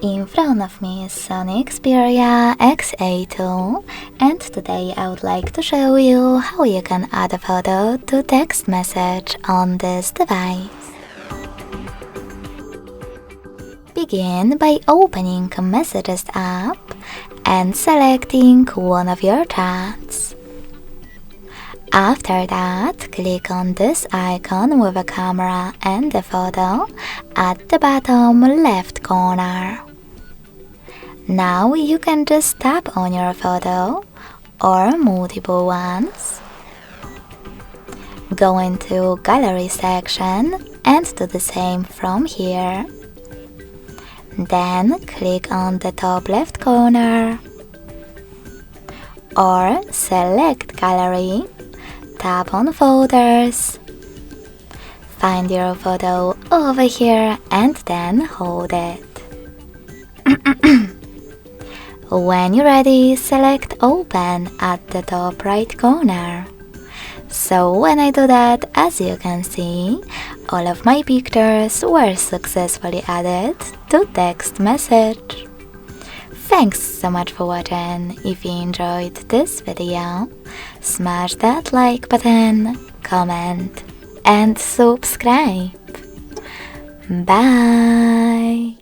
In front of me is SONY Xperia XA2, and today I would like to show you how you can add a photo to text message on this device. Begin by opening a Messages app and selecting one of your chats. After that, click on this icon with a camera and a photo at the bottom left corner. Now you can just tap on your photo or multiple ones. Go into Gallery section and do the same from here. Then click on the top left corner or select Gallery, tap on Photos, find your photo over here and then hold it. When you're ready, select Open at the top right corner. So when I do that, as you can see, all of my pictures were successfully added to text message. Thanks so much for watching. If you enjoyed this video, smash that like button, comment and subscribe. Bye!